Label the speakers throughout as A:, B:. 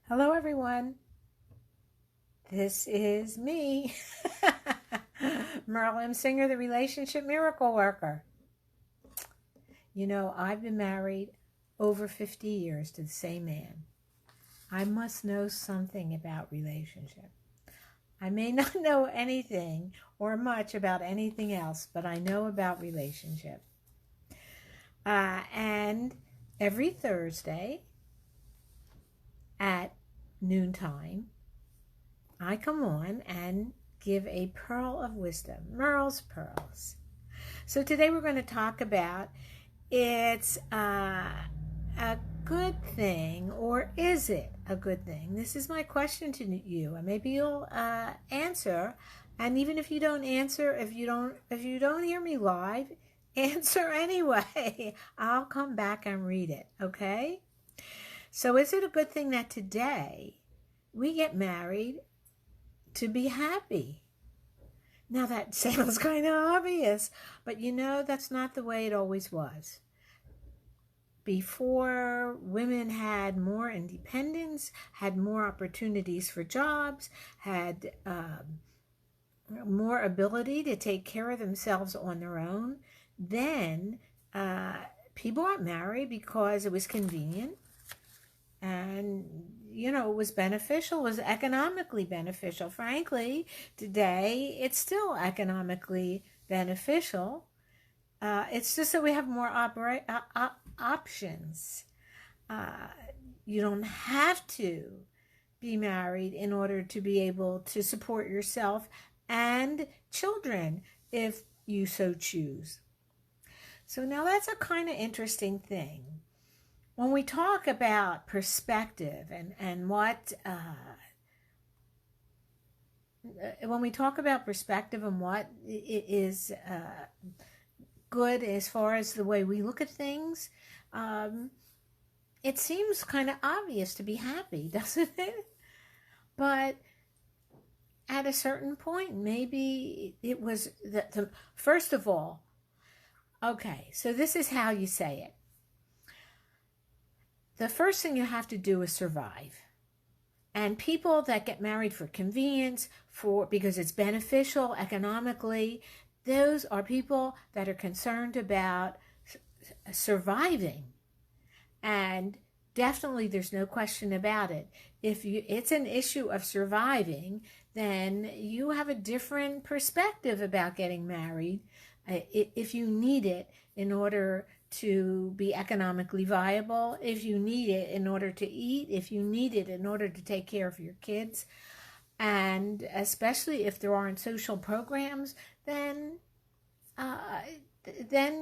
A: Hello, everyone. This is me, Merle Singer, the relationship miracle worker. You know, I've been married over 50 years to the same man. I must know something about relationship. I may not know anything or much about anything else, but I know about relationship. And every Thursday at noontime, I come on and give a pearl of wisdom, Merle's Pearls. So today we're going to talk about it's a good thing, or is it a good thing? This is my question to you, and maybe you'll answer. And even if you don't answer, if you don't hear me live, answer anyway. I'll come back and read it. Okay. So is it a good thing that today we get married to be happy? Now that sounds kind of obvious, but you know, that's not the way it always was. Before, women had more independence, had more opportunities for jobs, had more ability to take care of themselves on their own. Then people got married because it was convenient, and you know, it was beneficial, it was economically beneficial. Frankly, today it's still economically beneficial. It's just that we have more options. uh, you don't have to be married in order to be able to support yourself and children if you so choose. So now that's a kind of interesting thing. When we talk about perspective and what, when we talk about perspective and what is good as far as the way we look at things, it seems kind of obvious to be happy, doesn't it? But at a certain point, maybe it was first of all, okay, so this is how you say it. The first thing you have to do is survive. And people that get married for convenience, because it's beneficial economically, those are people that are concerned about surviving. And definitely there's no question about it. If it's an issue of surviving, then you have a different perspective about getting married. If you need it in order to be economically viable, if you need it in order to eat, if you need it in order to take care of your kids, and especially if there aren't social programs, then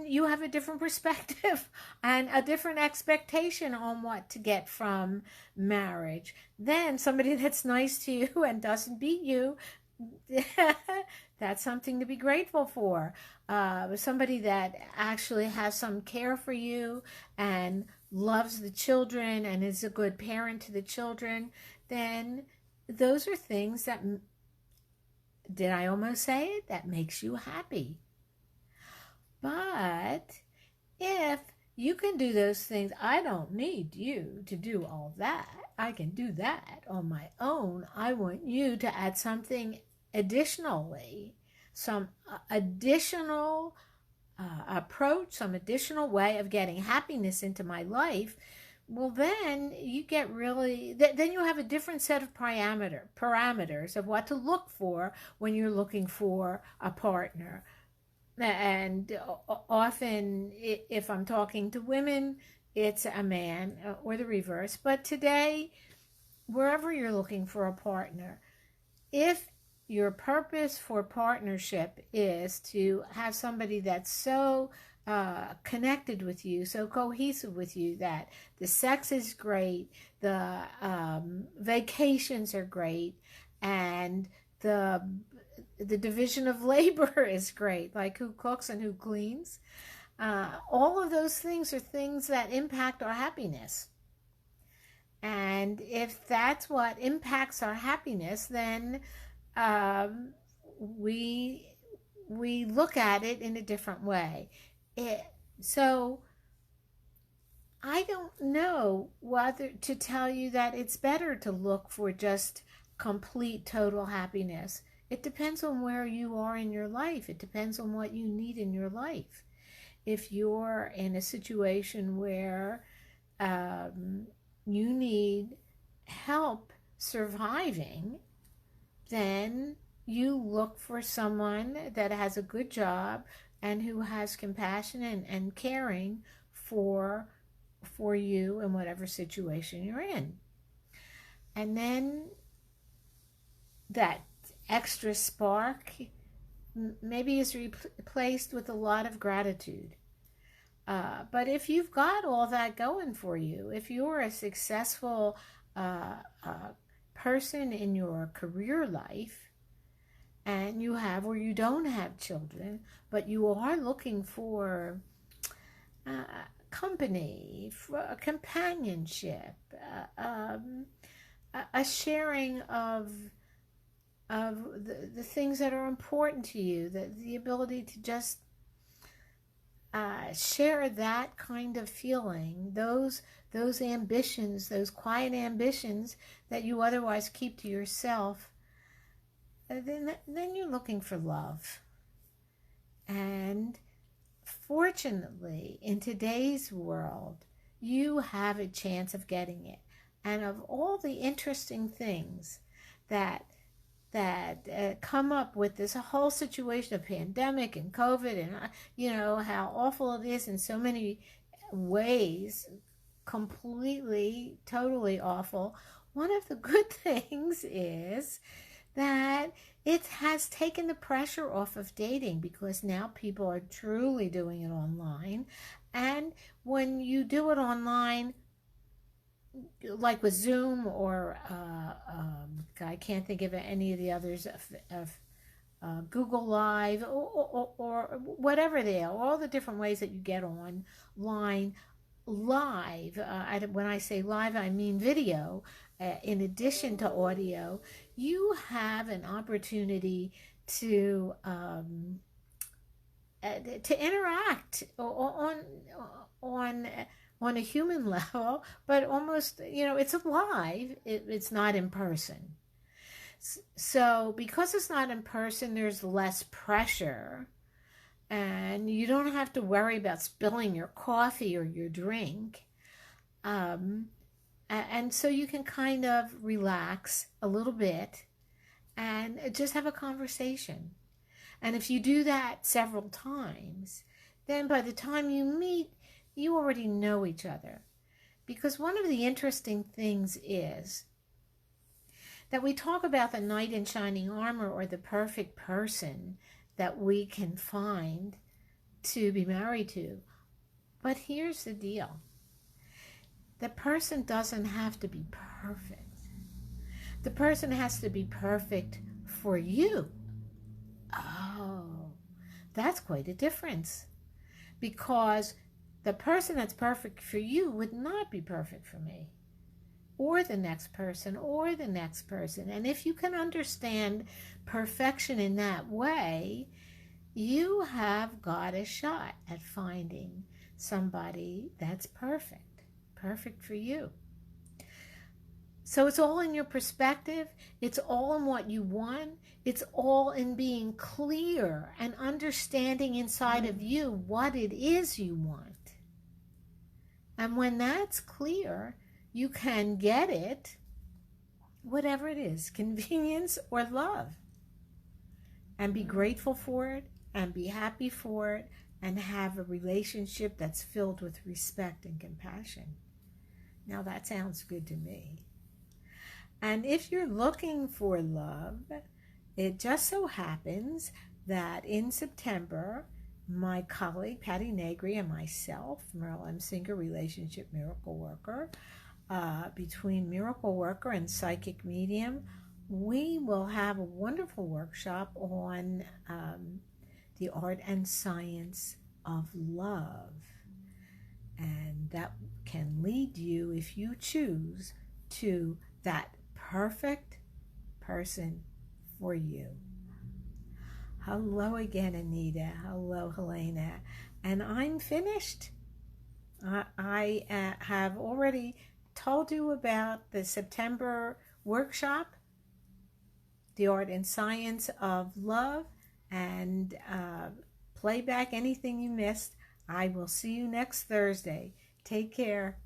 A: you have a different perspective and a different expectation on what to get from marriage. Then somebody that's nice to you and doesn't beat you, that's something to be grateful for. Somebody that actually has some care for you and loves the children and is a good parent to the children, then those are things that, did I almost say it, that makes you happy. But if you can do those things, I don't need you to do all that. I can do that on my own. I want you to add something additionally, some additional approach, some additional way of getting happiness into my life. Well, then you get really, then you have a different set of parameters of what to look for when you're looking for a partner. And often, if I'm talking to women, it's a man, or the reverse. But today, wherever you're looking for a partner, if your purpose for partnership is to have somebody that's so connected with you, so cohesive with you, that the sex is great, the vacations are great, and the division of labor is great, like who cooks and who cleans. All of those things are things that impact our happiness. And if that's what impacts our happiness, then we look at it in a different way. So I don't know whether to tell you that it's better to look for just complete total happiness. It depends on where you are in your life. It depends on what you need in your life. If you're in a situation where you need help surviving, then you look for someone that has a good job and who has compassion and caring for for you in whatever situation you're in. And then that extra spark maybe is replaced with a lot of gratitude. But if you've got all that going for you, if you're a successful person in your career life, and you have or you don't have children, but you are looking for company, for companionship, a sharing of the things that are important to you, the ability to just share that kind of feeling, those ambitions, those quiet ambitions that you otherwise keep to yourself, then you're looking for love. And fortunately, in today's world, you have a chance of getting it. And of all the interesting things that come up with this whole situation of pandemic and COVID, and how awful it is in so many ways, completely, totally awful. One of the good things is that it has taken the pressure off of dating, because now people are truly doing it online. And when you do it online, like with Zoom or I can't think of any of the others of Google Live or whatever they are, all the different ways that you get online live. When I say live, I mean video. In addition to audio, you have an opportunity to interact on a human level, but almost, it's alive. It's not in person. So because it's not in person, there's less pressure, and you don't have to worry about spilling your coffee or your drink. And so you can kind of relax a little bit and just have a conversation. And if you do that several times, then by the time you meet, you already know each other. Because one of the interesting things is that we talk about the knight in shining armor, or the perfect person that we can find to be married to. But here's the deal. The person doesn't have to be perfect. The person has to be perfect for you. Oh, that's quite a difference. Because the person that's perfect for you would not be perfect for me, or the next person, or the next person. And if you can understand perfection in that way, you have got a shot at finding somebody that's perfect for you. So it's all in your perspective. It's all in what you want. It's all in being clear and understanding inside of you what it is you want. And when that's clear, you can get it, whatever it is, convenience or love, and be grateful for it and be happy for it and have a relationship that's filled with respect and compassion. Now that sounds good to me. And if you're looking for love, it just so happens that in September, my colleague Patty Negri and myself, Merle M. Singer, Relationship Miracle Worker, between Miracle Worker and Psychic Medium, we will have a wonderful workshop on the art and science of love. And that can lead you, if you choose, to that perfect person for you. Hello again, Anita. Hello, Helena. And I'm finished. I have already told you about the September workshop, The Art and Science of Love, and play back anything you missed. I will see you next Thursday. Take care.